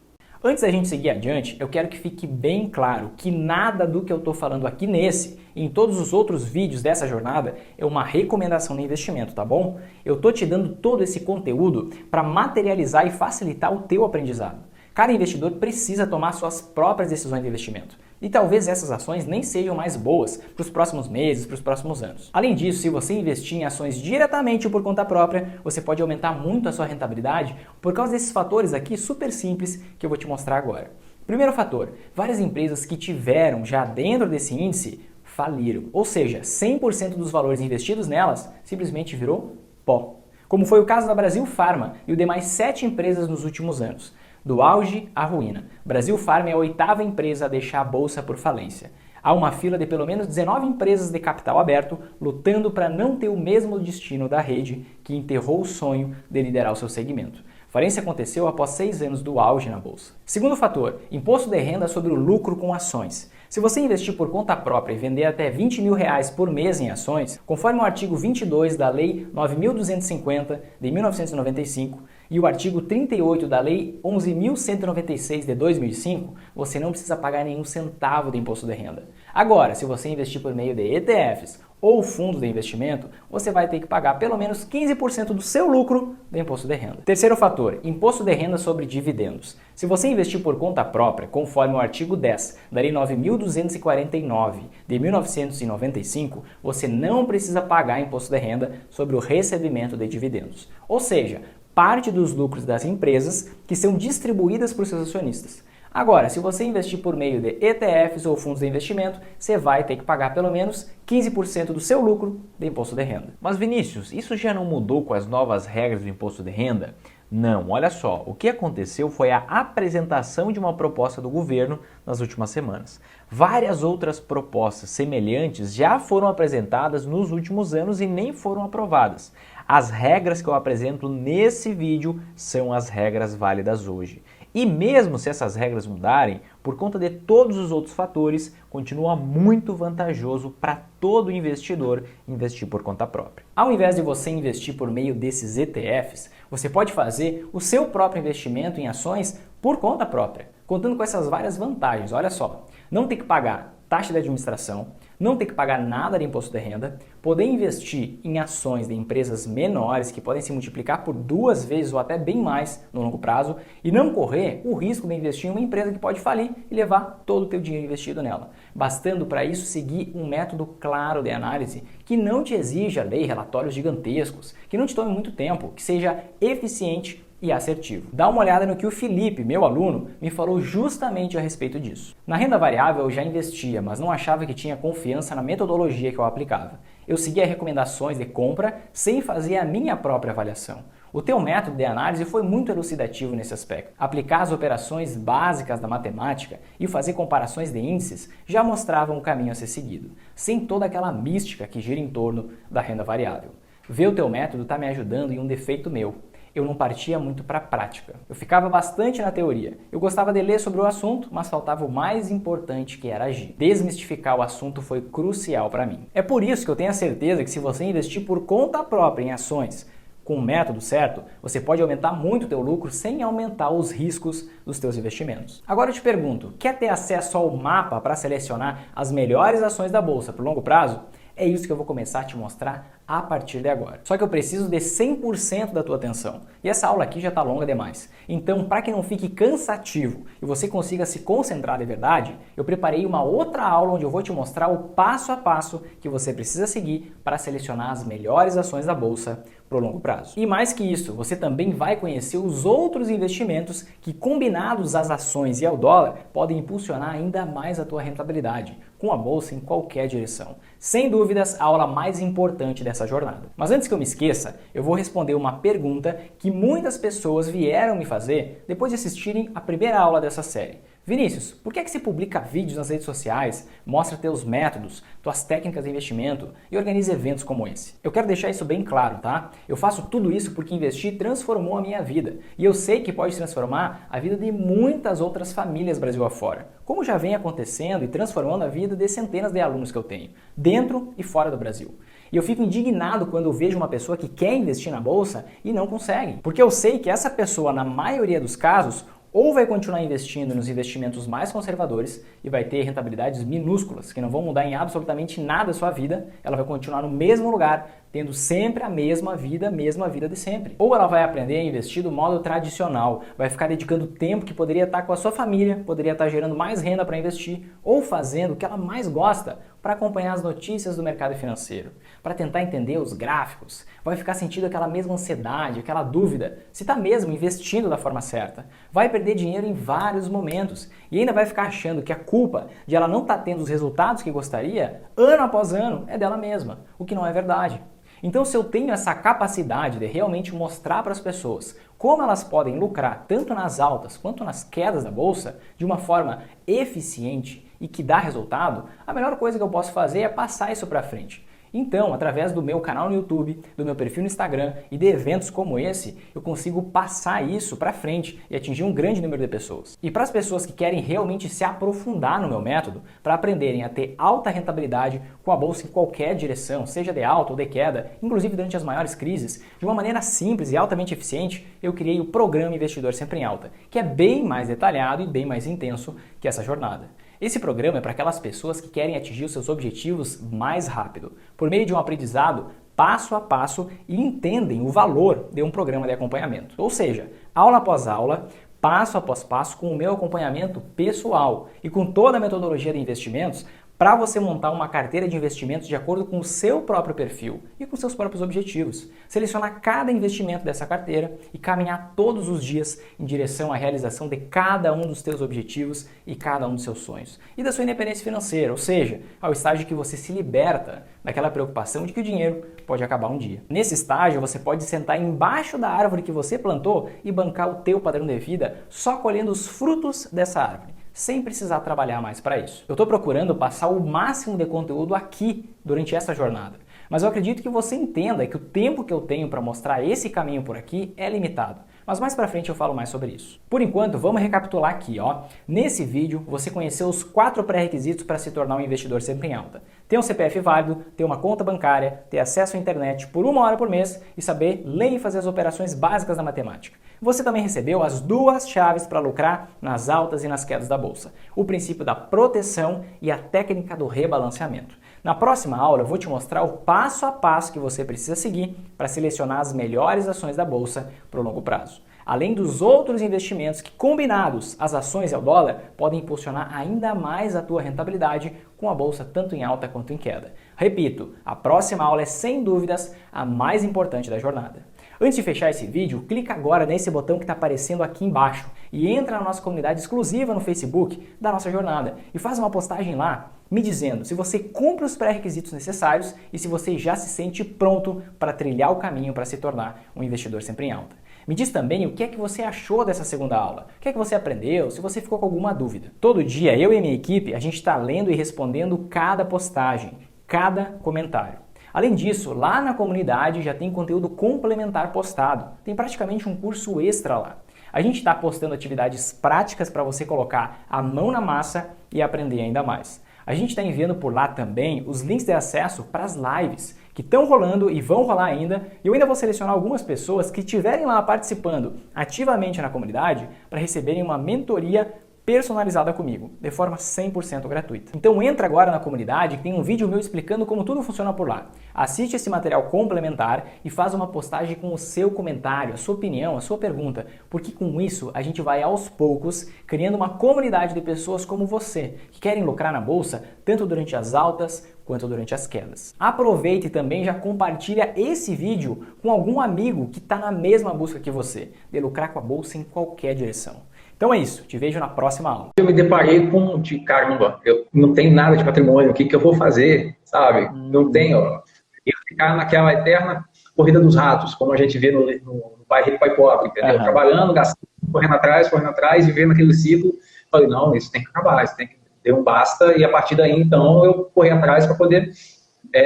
Antes da gente seguir adiante, eu quero que fique bem claro que nada do que eu estou falando aqui nesse e em todos os outros vídeos dessa jornada é uma recomendação de investimento, tá bom? Eu estou te dando todo esse conteúdo para materializar e facilitar o teu aprendizado. Cada investidor precisa tomar suas próprias decisões de investimento. E talvez essas ações nem sejam mais boas para os próximos meses, para os próximos anos. Além disso, se você investir em ações diretamente por conta própria, você pode aumentar muito a sua rentabilidade por causa desses fatores aqui super simples que eu vou te mostrar agora. Primeiro fator, várias empresas que tiveram já dentro desse índice faliram. Ou seja, 100% dos valores investidos nelas simplesmente virou pó. Como foi o caso da Brasil Farma e o demais 7 empresas nos últimos anos. Do auge à ruína. Brasil Farma é a 8ª empresa a deixar a bolsa por falência. Há uma fila de pelo menos 19 empresas de capital aberto lutando para não ter o mesmo destino da rede que enterrou o sonho de liderar o seu segmento. Falência aconteceu após 6 anos do auge na bolsa. Segundo fator, imposto de renda sobre o lucro com ações. Se você investir por conta própria e vender até R$20 mil por mês em ações, conforme o artigo 22 da Lei 9.250 de 1995 e o artigo 38 da Lei 11.196 de 2005, você não precisa pagar nenhum centavo de imposto de renda. Agora, se você investir por meio de ETFs ou fundos de investimento, você vai ter que pagar pelo menos 15% do seu lucro de imposto de renda. Terceiro fator, imposto de renda sobre dividendos. Se você investir por conta própria, conforme o artigo 10 da Lei 9.249 de 1995, você não precisa pagar imposto de renda sobre o recebimento de dividendos. Ou seja, parte dos lucros das empresas que são distribuídas para os seus acionistas. Agora, se você investir por meio de ETFs ou fundos de investimento, você vai ter que pagar pelo menos 15% do seu lucro de imposto de renda. Mas Vinícius, isso já não mudou com as novas regras do imposto de renda? Não, olha só, o que aconteceu foi a apresentação de uma proposta do governo nas últimas semanas. Várias outras propostas semelhantes já foram apresentadas nos últimos anos e nem foram aprovadas. As regras que eu apresento nesse vídeo são as regras válidas hoje. E mesmo se essas regras mudarem, por conta de todos os outros fatores, continua muito vantajoso para todo investidor investir por conta própria. Ao invés de você investir por meio desses ETFs, você pode fazer o seu próprio investimento em ações por conta própria, contando com essas várias vantagens. Olha só, não ter que pagar taxa de administração, não ter que pagar nada de imposto de renda, poder investir em ações de empresas menores que podem se multiplicar por 2 vezes ou até bem mais no longo prazo e não correr o risco de investir em uma empresa que pode falir e levar todo o teu dinheiro investido nela. Bastando para isso seguir um método claro de análise que não te exija ler relatórios gigantescos, que não te tome muito tempo, que seja eficiente e assertivo. Dá uma olhada no que o Felipe, meu aluno, me falou justamente a respeito disso. Na renda variável eu já investia, mas não achava que tinha confiança na metodologia que eu aplicava. Eu seguia recomendações de compra sem fazer a minha própria avaliação. O teu método de análise foi muito elucidativo nesse aspecto. Aplicar as operações básicas da matemática e fazer comparações de índices já mostravam o caminho a ser seguido, sem toda aquela mística que gira em torno da renda variável. Ver o teu método está me ajudando em um defeito meu. eu não partia muito para a prática. Eu ficava bastante na teoria. Eu gostava de ler sobre o assunto, mas faltava o mais importante, que era agir. Desmistificar o assunto foi crucial para mim. É por isso que eu tenho a certeza que se você investir por conta própria em ações, com o método certo, você pode aumentar muito o teu lucro sem aumentar os riscos dos teus investimentos. Agora eu te pergunto, quer ter acesso ao mapa para selecionar as melhores ações da bolsa por longo prazo? É isso que eu vou começar a te mostrar a partir de agora. Só que eu preciso de 100% da tua atenção. E essa aula aqui já está longa demais. Então, para que não fique cansativo e você consiga se concentrar de verdade, eu preparei uma outra aula onde eu vou te mostrar o passo a passo que você precisa seguir para selecionar as melhores ações da bolsa para o longo prazo. E mais que isso, você também vai conhecer os outros investimentos que, combinados às ações e ao dólar, podem impulsionar ainda mais a tua rentabilidade com a bolsa em qualquer direção. Sem dúvidas, a aula mais importante dessa jornada. Mas antes que eu me esqueça, eu vou responder uma pergunta que muitas pessoas vieram me fazer depois de assistirem a primeira aula dessa série. Vinícius, por que é que você publica vídeos nas redes sociais, mostra teus métodos, tuas técnicas de investimento e organiza eventos como esse? Eu quero deixar isso bem claro, tá? Eu faço tudo isso porque investir transformou a minha vida e eu sei que pode transformar a vida de muitas outras famílias Brasil afora, como já vem acontecendo e transformando a vida de centenas de alunos que eu tenho, dentro e fora do Brasil. E eu fico indignado quando eu vejo uma pessoa que quer investir na bolsa e não consegue, porque eu sei que essa pessoa, na maioria dos casos, ou vai continuar investindo nos investimentos mais conservadores e vai ter rentabilidades minúsculas, que não vão mudar em absolutamente nada a sua vida, ela vai continuar no mesmo lugar, tendo sempre a mesma vida de sempre. Ou ela vai aprender a investir do modo tradicional, vai ficar dedicando tempo que poderia estar com a sua família, poderia estar gerando mais renda para investir, ou fazendo o que ela mais gosta, para acompanhar as notícias do mercado financeiro, para tentar entender os gráficos, vai ficar sentindo aquela mesma ansiedade, aquela dúvida, se está mesmo investindo da forma certa, vai perder dinheiro em vários momentos e ainda vai ficar achando que a culpa de ela não estar tendo os resultados que gostaria, ano após ano, é dela mesma, o que não é verdade. Então, se eu tenho essa capacidade de realmente mostrar para as pessoas como elas podem lucrar tanto nas altas quanto nas quedas da bolsa de uma forma eficiente e que dá resultado, a melhor coisa que eu posso fazer é passar isso para frente. Então, através do meu canal no YouTube, do meu perfil no Instagram e de eventos como esse, eu consigo passar isso para frente e atingir um grande número de pessoas. E para as pessoas que querem realmente se aprofundar no meu método, para aprenderem a ter alta rentabilidade com a bolsa em qualquer direção, seja de alta ou de queda, inclusive durante as maiores crises, de uma maneira simples e altamente eficiente, eu criei o Programa Investidor Sempre em Alta, que é bem mais detalhado e bem mais intenso que essa jornada. Esse programa é para aquelas pessoas que querem atingir os seus objetivos mais rápido, por meio de um aprendizado passo a passo e entendem o valor de um programa de acompanhamento. Ou seja, aula após aula, passo após passo com o meu acompanhamento pessoal e com toda a metodologia de investimentos para você montar uma carteira de investimentos de acordo com o seu próprio perfil e com seus próprios objetivos. Selecionar cada investimento dessa carteira e caminhar todos os dias em direção à realização de cada um dos seus objetivos e cada um dos seus sonhos. E da sua independência financeira, ou seja, ao estágio que você se liberta daquela preocupação de que o dinheiro pode acabar um dia. Nesse estágio, você pode sentar embaixo da árvore que você plantou e bancar o teu padrão de vida só colhendo os frutos dessa árvore, sem precisar trabalhar mais para isso. Eu estou procurando passar o máximo de conteúdo aqui durante essa jornada, mas eu acredito que você entenda que o tempo que eu tenho para mostrar esse caminho por aqui é limitado. Mas mais pra frente eu falo mais sobre isso. Por enquanto, vamos recapitular aqui, ó. Nesse vídeo, você conheceu os 4 pré-requisitos para se tornar um investidor sempre em alta. Ter um CPF válido, ter uma conta bancária, ter acesso à internet por 1 hora por mês e saber ler e fazer as operações básicas da matemática. Você também recebeu as 2 chaves para lucrar nas altas e nas quedas da bolsa. O princípio da proteção e a técnica do rebalanceamento. Na próxima aula eu vou te mostrar o passo a passo que você precisa seguir para selecionar as melhores ações da bolsa para o longo prazo. Além dos outros investimentos que, combinados às ações e ao dólar, podem impulsionar ainda mais a tua rentabilidade com a bolsa tanto em alta quanto em queda. Repito, a próxima aula é sem dúvidas a mais importante da jornada. Antes de fechar esse vídeo, clica agora nesse botão que está aparecendo aqui embaixo e entra na nossa comunidade exclusiva no Facebook da nossa jornada e faz uma postagem lá me dizendo se você cumpre os pré-requisitos necessários e se você já se sente pronto para trilhar o caminho para se tornar um investidor sempre em alta. Me diz também o que é que você achou dessa segunda aula, o que é que você aprendeu, se você ficou com alguma dúvida. Todo dia eu e a minha equipe, a gente está lendo e respondendo cada postagem, cada comentário. Além disso, lá na comunidade já tem conteúdo complementar postado. Tem praticamente um curso extra lá. A gente está postando atividades práticas para você colocar a mão na massa e aprender ainda mais. A gente está enviando por lá também os links de acesso para as lives que estão rolando e vão rolar ainda. E eu ainda vou selecionar algumas pessoas que estiverem lá participando ativamente na comunidade para receberem uma mentoria personalizada comigo, de forma 100% gratuita. Então entra agora na comunidade que tem um vídeo meu explicando como tudo funciona por lá. Assiste esse material complementar e faz uma postagem com o seu comentário, a sua opinião, a sua pergunta, porque com isso a gente vai aos poucos criando uma comunidade de pessoas como você, que querem lucrar na bolsa tanto durante as altas quanto durante as quedas. Aproveite e também já compartilha esse vídeo com algum amigo que está na mesma busca que você, de lucrar com a bolsa em qualquer direção. Então é isso, te vejo na próxima aula. Eu me deparei com, de caramba, eu não tenho nada de patrimônio, o que eu vou fazer, sabe? Não tenho. Eu ficar naquela eterna corrida dos ratos, como a gente vê no pai rico, pai pobre, entendeu? Trabalhando, gastando, correndo atrás, vivendo aquele ciclo. Falei, não, isso tem que acabar, isso tem que ter um basta, e a partir daí, então, eu corri atrás para poder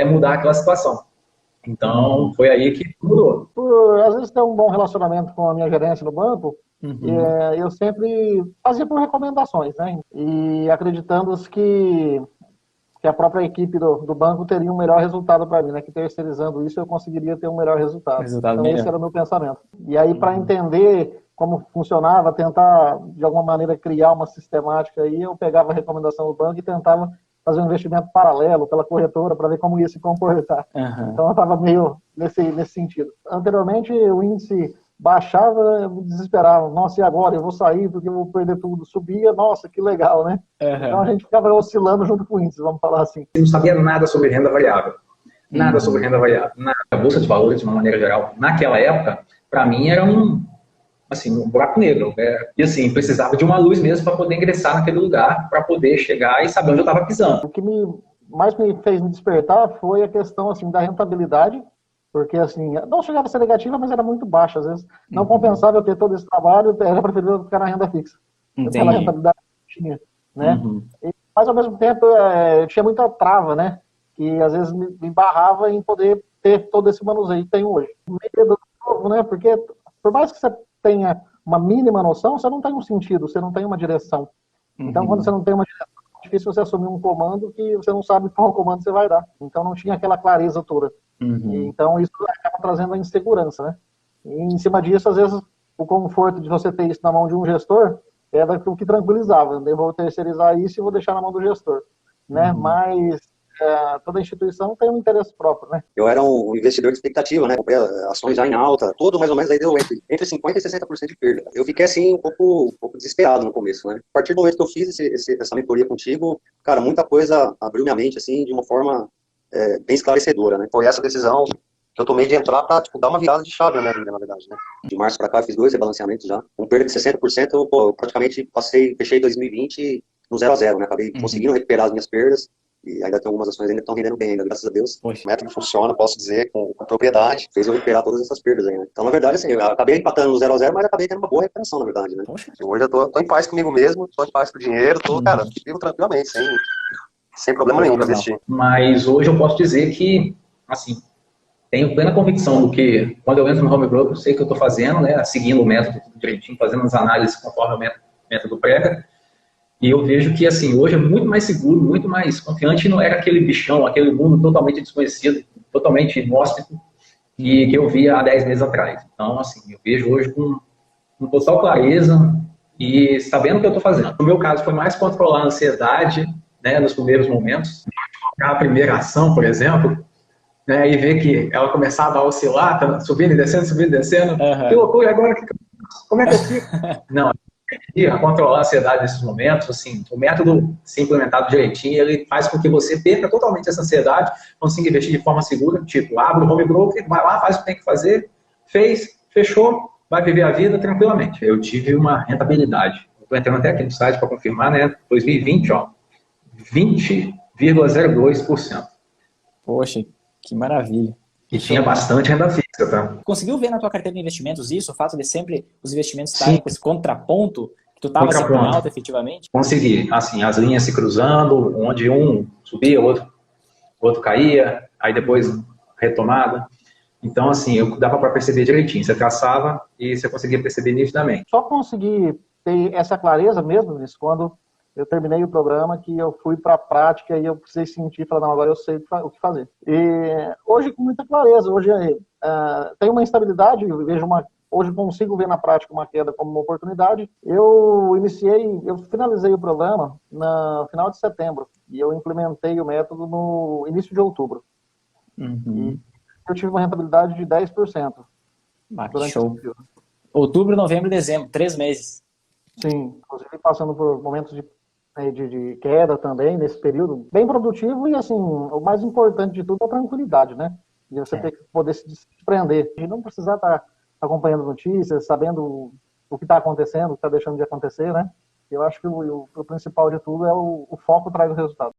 mudar aquela situação. Então, foi aí que mudou. Por, às vezes, ter um bom relacionamento com a minha gerência no banco, eu sempre fazia por recomendações, né? E acreditando que a própria equipe do banco teria um melhor resultado para mim, né? Que terceirizando isso eu conseguiria ter um melhor resultado. Então esse era o meu pensamento. E aí para entender como funcionava, tentar de alguma maneira criar uma sistemática aí, eu pegava a recomendação do banco e tentava fazer um investimento paralelo pela corretora para ver como ia se comportar. Então eu estava meio nesse sentido. Anteriormente o índice baixava, eu me desesperava. Nossa, e agora? Eu vou sair porque eu vou perder tudo. Subia, nossa, que legal, né? Então a gente ficava oscilando junto com o índice, vamos falar assim. Eu não sabia nada sobre renda variável. Nada sobre renda variável. Nada. A Bolsa de Valores, de uma maneira geral, naquela época, para mim era um buraco negro. E assim, precisava de uma luz mesmo para poder ingressar naquele lugar, para poder chegar e saber onde eu estava pisando. O que mais me fez me despertar foi a questão assim, da rentabilidade. Porque, assim, não chegava a ser negativa, mas era muito baixa. Às vezes, não compensava eu ter todo esse trabalho, era preferível ficar na renda fixa. Pela rentabilidade que eu tinha, né? Mas, ao mesmo tempo, eu tinha muita trava, né? Que, às vezes, me barrava em poder ter todo esse manuseio que tenho hoje. Medo novo, né? Porque, por mais que você tenha uma mínima noção, você não tem um sentido, você não tem uma direção. Então, quando você não tem uma direção, é difícil você assumir um comando que você não sabe qual comando você vai dar. Então, não tinha aquela clareza toda. Então isso acaba trazendo a insegurança, né? E em cima disso, às vezes, o conforto de você ter isso na mão de um gestor era o que tranquilizava. Eu vou terceirizar isso e vou deixar na mão do gestor, né? Mas toda instituição tem um interesse próprio, né? Eu era um investidor de expectativa, né? Comprei ações já em alta, tudo mais ou menos aí deu entre 50% e 60% de perda. Eu fiquei assim um pouco desesperado no começo, né? A partir do momento que eu fiz essa mentoria contigo, cara, muita coisa abriu minha mente assim de uma forma bem esclarecedora, né? Foi essa decisão que eu tomei de entrar para dar uma virada de chave na minha vida, na verdade, né? De março para cá eu fiz 2 rebalanceamentos já. Com perda de 60%, eu praticamente fechei 2020 no 0 a 0, né? Acabei conseguindo recuperar as minhas perdas. E ainda tem algumas ações ainda que estão rendendo bem, ainda, graças a Deus. O método funciona, posso dizer, com propriedade. Fez eu recuperar todas essas perdas aí, né? Então, na verdade, assim, eu acabei empatando no 0 a 0, mas acabei tendo uma boa recuperação, na verdade, né? Hoje eu tô em paz comigo mesmo, tô em paz com o dinheiro, cara, vivo tranquilamente, sem problema nenhum para investir. Mas hoje eu posso dizer que, assim, tenho plena convicção do que, quando eu entro no home broker, eu sei o que eu estou fazendo, né? Seguindo o método direitinho, fazendo as análises conforme o método prega. E eu vejo que, assim, hoje é muito mais seguro, muito mais confiante, não era aquele bichão, aquele mundo totalmente desconhecido, totalmente inóspito, que eu via há 10 meses atrás. Então, assim, eu vejo hoje com total clareza e sabendo o que eu estou fazendo. No meu caso, foi mais controlar a ansiedade, né, nos primeiros momentos. A primeira ação, por exemplo, né, e ver que ela começava a oscilar, tá subindo e descendo. Que loucura, agora como é que eu fico? Não. E a controlar a ansiedade nesses momentos, assim, o método, se implementado direitinho, ele faz com que você perca totalmente essa ansiedade, consiga investir de forma segura, tipo, abre o home broker, vai lá, faz o que tem que fazer, fechou, vai viver a vida tranquilamente. Eu tive uma rentabilidade, estou entrando até aqui no site para confirmar, né, 2020, ó, 20,02%. Poxa, que maravilha. E tinha bastante renda fixa, tá? Conseguiu ver na tua carteira de investimentos isso? O fato de sempre os investimentos estarem com esse contraponto, que tu estava sempre em alta, efetivamente? Consegui. Assim, as linhas se cruzando, onde um subia, o outro caía, aí depois retomada. Então, assim, dava para perceber direitinho. Você traçava e você conseguia perceber nitidamente. Só consegui ter essa clareza mesmo, Vinícius, quando eu terminei o programa, que eu fui para a prática e eu precisei sentir, falar, não, agora eu sei o que fazer. E hoje, com muita clareza, hoje tem uma instabilidade, hoje consigo ver na prática uma queda como uma oportunidade. Eu finalizei o programa no final de setembro e eu implementei o método no início de outubro. E eu tive uma rentabilidade de 10%. Que show. Outubro, novembro e dezembro, 3 meses. Sim, inclusive passando por momentos de queda também nesse período, bem produtivo e assim, o mais importante de tudo é a tranquilidade, né? E você ter que poder se desprender e não precisar estar acompanhando notícias, sabendo o que está acontecendo, o que está deixando de acontecer, né? Eu acho que o principal de tudo é o foco traz o resultado.